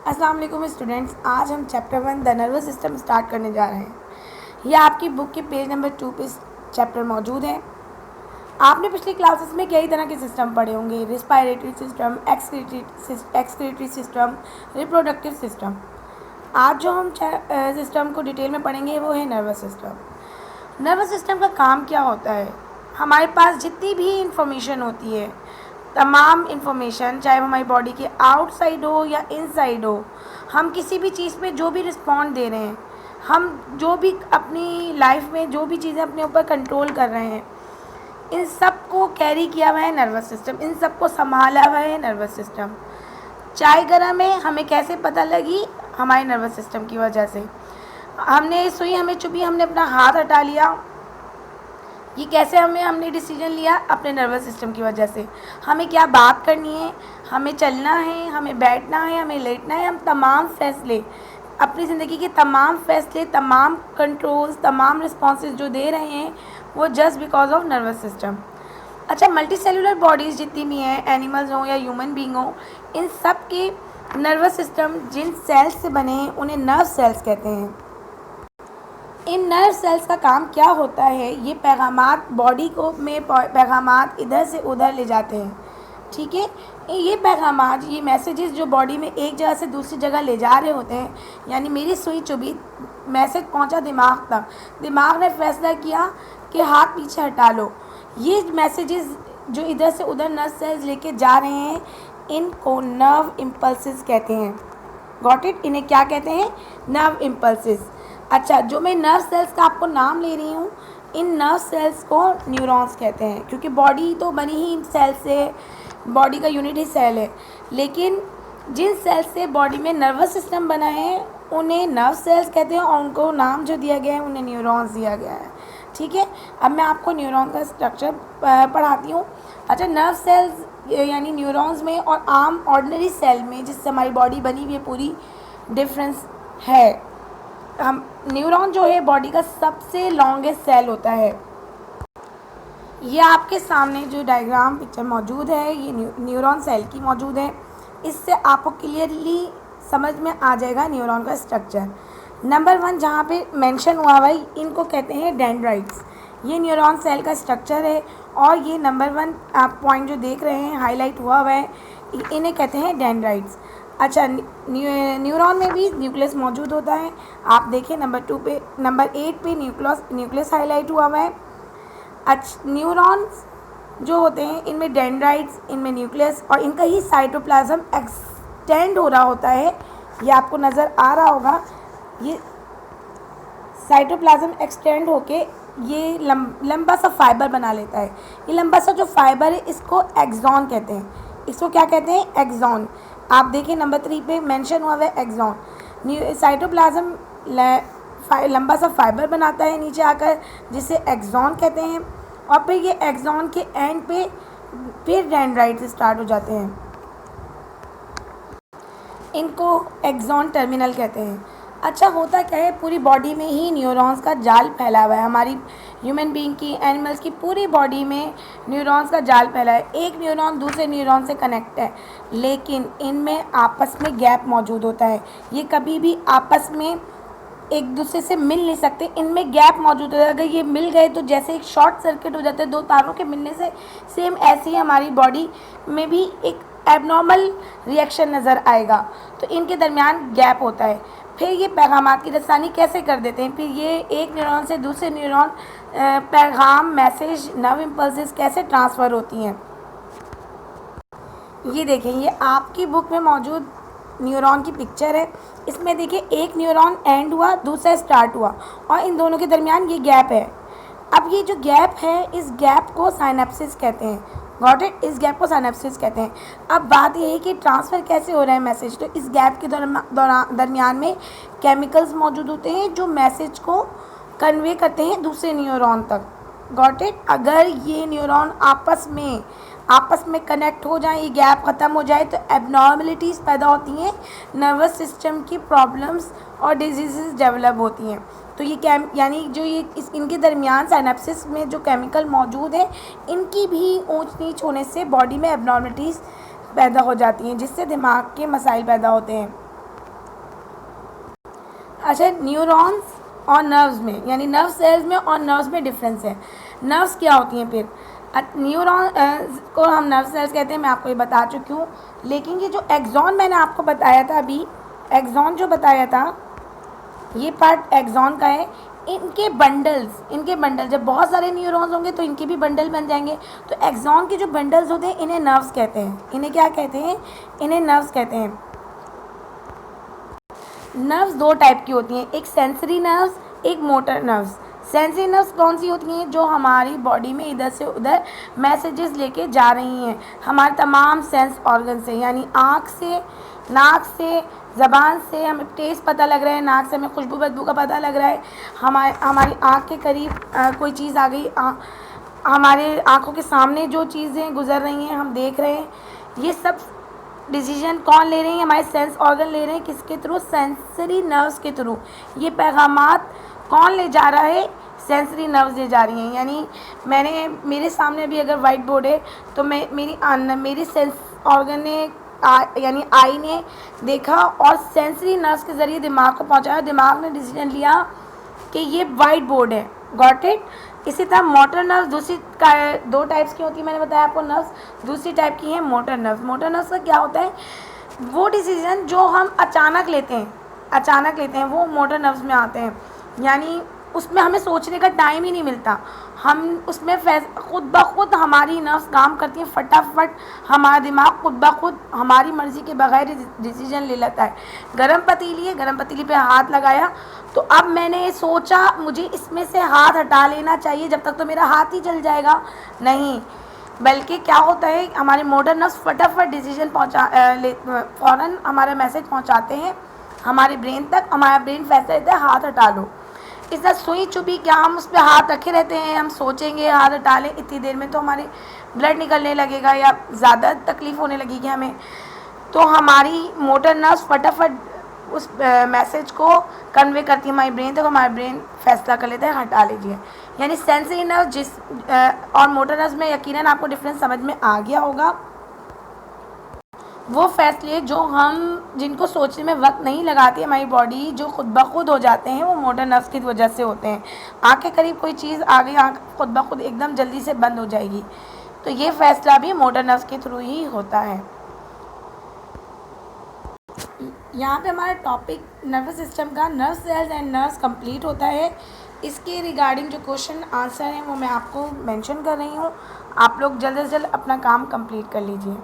अस्सलाम वालेकुम स्टूडेंट्स, आज हम chapter 1 the nervous system start करने जा रहे हैं। यह आपकी बुक के पेज नंबर 2 पे चैप्टर मौजूद है। आपने पिछली क्लासेस में कई तरह के सिस्टम पढ़े होंगे, respiratory system, excretory system, reproductive system. आज जो हम सिस्टम को डिटेल में पढ़ेंगे वो है नर्वस सिस्टम। नर्वस सिस्टम का काम क्या होता है? हमारे पास जितनी भी इंफॉर्मेशन होती है, तमाम इंफॉर्मेशन, चाहे वो हमारी बॉडी के आउटसाइड हो या इनसाइड हो, हम किसी भी चीज़ पे जो भी रिस्पॉन्ड दे रहे हैं, हम जो भी अपनी लाइफ में जो भी चीज़ें अपने ऊपर कंट्रोल कर रहे हैं, इन सब को कैरी किया हुआ है नर्वस सिस्टम, इन सब को संभाला हुआ है नर्वस सिस्टम। चाय गरम है हमें कैसे पता लगी? हमारे नर्वस सिस्टम की वजह से। हमने सुई हमें चुभी, हमने अपना हाथ हटा लिया, ये कैसे हमने डिसीजन लिया? अपने नर्वस सिस्टम की वजह से। हमें क्या बात करनी है, हमें चलना है, हमें बैठना है, हमें लेटना है, हम तमाम फैसले, अपनी ज़िंदगी के तमाम फैसले, तमाम कंट्रोल्स, तमाम रिस्पॉन्सेज जो दे रहे हैं वो just because of nervous system. अच्छा, मल्टी सेलुलर बॉडीज़ जितनी भी हैं, एनिमल्स हों या ह्यूमन बींग हों, इन सब के नर्वस सिस्टम जिन सेल्स से बने हैं उन्हें नर्व सेल्स कहते हैं। इन नर्व सेल्स का काम क्या होता है? ये पैगामात बॉडी को में पैगामात इधर से उधर ले जाते हैं, ठीक है। ये पैगामात, ये मैसेजेस जो बॉडी में एक जगह से दूसरी जगह ले जा रहे होते हैं, यानी मेरी सुई चुभी, मैसेज पहुंचा दिमाग तक, दिमाग ने फैसला किया कि हाथ पीछे हटा लो। ये मैसेजेस जो इधर से उधर नर्व सेल्स लेके जा रहे हैं, इनको नर्व इम्पल्सेस कहते हैं। Got it? इन्हें क्या कहते हैं? Nerve impulses. अच्छा, जो मैं नर्व सेल्स का आपको नाम ले रही हूँ, इन नर्व सेल्स को न्यूरॉन्स कहते हैं, क्योंकि बॉडी तो बनी ही इन सेल से, बॉडी का यूनिट ही सेल है, लेकिन जिन सेल्स से बॉडी में नर्वस सिस्टम बना है उन्हें नर्व सेल्स कहते हैं और उनको नाम जो दिया गया है उन्हें न्यूरॉन्स दिया गया है, ठीक है। अब मैं आपको न्यूरॉन का स्ट्रक्चर पढ़ाती हूँ। अच्छा, नर्व सेल्स यानी न्यूरॉन्स में और आम ऑर्डिनरी सेल में, जिससे हमारी बॉडी बनी हुई है, पूरी डिफरेंस है। हम न्यूरॉन जो है बॉडी का सबसे लॉन्गेस्ट सेल होता है। ये आपके सामने जो डायग्राम पिक्चर मौजूद है, ये न्यूरॉन सेल की मौजूद है। इससे आपको क्लियरली समझ में आ जाएगा न्यूरॉन का स्ट्रक्चर। नंबर 1 जहाँ पे मेंशन हुआ हुआ है, इनको कहते हैं डेंड्राइट्स। ये न्यूरॉन सेल का स्ट्रक्चर है और ये नंबर 1 आप पॉइंट जो देख रहे हैं हाईलाइट हुआ हुआ है, इन्हें कहते हैं डेंड्राइट्स। अच्छा, न्यूरॉन में भी न्यूक्लियस मौजूद होता है। आप देखें नंबर 8 पे न्यूक्लियस हाईलाइट हुआ हुआ है। अच्छा, न्यूरॉन्स जो होते हैं इनमें डेंड्राइट्स, इनमें न्यूक्लियस और इनका ही साइटोप्लाज्म एक्सटेंड हो रहा होता है। ये आपको नज़र आ रहा होगा, ये साइटोप्लाज्म एक्सटेंड होके ये लंबा सा फाइबर बना लेता है। ये लंबा सा जो फाइबर है इसको एक्सॉन कहते हैं। इसको क्या कहते हैं? एक्सॉन। आप देखिए नंबर 3 पे मेंशन हुआ है एक्सॉन। साइटोप्लाज्म लंबा सा फाइबर बनाता है नीचे आकर, जिसे एक्सॉन कहते हैं, और फिर ये एक्सॉन के एंड पे फिर डेंड्राइट्स स्टार्ट हो जाते हैं। इनको एक्सॉन टर्मिनल कहते हैं। अच्छा, होता क्या है, पूरी बॉडी में ही न्यूरॉन्स का जाल फैला हुआ है। हमारी ह्यूमन बीइंग की, एनिमल्स की पूरी बॉडी में न्यूरॉन्स का जाल फैला है। एक न्यूरॉन दूसरे न्यूरॉन से कनेक्ट है, लेकिन इनमें आपस में गैप मौजूद होता है। ये कभी भी आपस में एक दूसरे से मिल नहीं सकते, इनमें गैप मौजूद है। अगर ये मिल गए तो जैसे एक शॉर्ट सर्किट हो जाता है दो तारों के मिलने से, सेम ऐसे ही हमारी बॉडी में भी एक एबनॉर्मल रिएक्शन नज़र आएगा। तो इनके दरमियान गैप होता है। फिर ये पैगामात की रसानी कैसे कर देते हैं? फिर ये एक न्यूरॉन से दूसरे न्यूरॉन पैगाम, मैसेज, नर्व इम्पल्सेस कैसे ट्रांसफ़र होती हैं? ये देखें, ये आपकी बुक में मौजूद न्यूरॉन की पिक्चर है। इसमें देखिए एक न्यूरॉन एंड हुआ, दूसरा स्टार्ट हुआ और इन दोनों के दरमियान ये गैप है। अब ये जो गैप है, इस गैप को साइनेप्सिस कहते हैं। Got it? इस गैप को साइनेप्सिस कहते हैं। अब बात ये है कि ट्रांसफ़र कैसे हो रहा है मैसेज। तो इस गैप के दरमियान में केमिकल्स मौजूद होते हैं जो मैसेज को कन्वे करते हैं दूसरे न्यूरॉन तक। Got it? अगर ये न्यूरॉन आपस में कनेक्ट हो जाए, ये गैप ख़त्म हो जाए, तो एबनॉर्मलिटीज़ पैदा होती हैं, नर्वस सिस्टम की प्रॉब्लम्स और डिजीज़ डेवलप होती हैं। तो ये यानी जो ये इनके दरमियान साइनेप्सिस में जो केमिकल मौजूद है, इनकी भी ऊंच नीच होने से बॉडी में एबनॉर्मलिटीज़ पैदा हो जाती हैं, जिससे दिमाग के मसाइल पैदा होते हैं। अच्छा, न्यूरॉन्स और नर्व्स में, यानी नर्व सेल्स में और नर्व्स में डिफरेंस है। नर्व्स क्या होती हैं फिर? न्यूरॉन को हम नर्व सेल्स कहते हैं, मैं आपको ये बता चुकी हूँ। लेकिन ये जो एक्सॉन मैंने आपको बताया था अभी, एक्सॉन जो बताया था, ये पार्ट एक्सॉन का है। इनके बंडल जब बहुत सारे न्यूरॉन्स होंगे तो इनके भी बंडल बन जाएंगे। तो एक्सॉन के जो बंडल्स होते हैं इन्हें नर्व्स कहते हैं। इन्हें क्या कहते हैं? इन्हें नर्व्स कहते हैं। नर्व्स दो टाइप की होती हैं, एक सेंसरी नर्व्स, एक मोटर नर्व्स। सेंसरी नर्व्स कौन सी होती हैं? जो हमारी बॉडी में इधर से उधर मैसेजेस लेके जा रही हैं हमारे तमाम सेंस ऑर्गन से, यानी आँख से, नाक से, ज़बान से हमें टेस्ट पता लग रहा है, नाक से हमें खुशबू बदबू का पता लग रहा है, हमारी आँख के करीब कोई चीज़ आ गई, हमारे आँखों के सामने जो चीज़ें गुजर रही हैं हम देख रहे हैं। ये सब डिसीजन कौन ले रहे हैं? हमारे सेंस ऑर्गन ले रहे हैं। किसके थ्रू? सेंसरी नर्व्स के थ्रू। ये पैगामात कौन ले जा रहा है? सेंसरी नर्व्स ले जा रही हैं। यानी मेरे सामने भी अगर वाइट बोर्ड है तो मेरी सेंस ऑर्गन ने यानी आई ने देखा और सेंसरी नर्व्स के ज़रिए दिमाग को पहुंचाया, दिमाग ने डिसीजन लिया कि ये वाइट बोर्ड है। Got it? इसी तरह मोटर नर्व्स दो टाइप्स की होती है, मैंने बताया आपको नर्व्स। दूसरी टाइप की है मोटर नर्व्स। मोटर नर्व्स का क्या होता है? वो डिसीजन जो हम अचानक लेते हैं वो मोटर नर्व्स में आते हैं। यानी उसमें हमें सोचने का टाइम ही नहीं मिलता, हम उसमें खुद ब खुद हमारी नर्व्स काम करती हैं, फटाफट हमारा दिमाग खुद ब खुद हमारी मर्ज़ी के बगैर डिसीजन ले लेता है। गरम पतीली है, गरम पतीली पे हाथ लगाया तो अब मैंने सोचा मुझे इसमें से हाथ हटा लेना चाहिए, जब तक तो मेरा हाथ ही जल जाएगा। नहीं, बल्कि क्या होता है, हमारे मोटर नर्व्स फटाफट डिसीजन फ़ौरन हमारा मैसेज पहुंचाते हैं हमारे ब्रेन तक। हमारा ब्रेन फैसला लेता है हाथ हटा लो। इस तरह सुई चुभी, क्या हम उस पर हाथ रखे रहते हैं, हम सोचेंगे हाथ हटा लें, इतनी देर में तो हमारे ब्लड निकलने लगेगा या ज़्यादा तकलीफ़ होने लगेगी हमें। तो हमारी मोटर नर्व्स फटाफट उस मैसेज को कन्वे करती है हमारी ब्रेन तक, हमारा ब्रेन फैसला कर लेता है हटा लीजिए। यानी सेंसरी नर्व और मोटर नर्व्स में यकीनन आपको डिफरेंस समझ में आ गया होगा। वो फैसले जिनको सोचने में वक्त नहीं लगाती हमारी बॉडी, जो खुद ब खुद हो जाते हैं, वो मोटर नर्व्स की वजह से होते हैं। आँख के करीब कोई चीज़ आ गई, आँख खुद ब खुद एकदम जल्दी से बंद हो जाएगी, तो ये फैसला भी मोटर नर्व्स के थ्रू ही होता है। यहाँ पे हमारा टॉपिक नर्वस सिस्टम का nerve cells and nerves complete होता है। इसके रिगार्डिंग जो क्वेश्चन आंसर हैं वो मैं आपको मेंशन कर रही हूँ। आप लोग जल्द से जल्द अपना काम कंप्लीट कर लीजिए।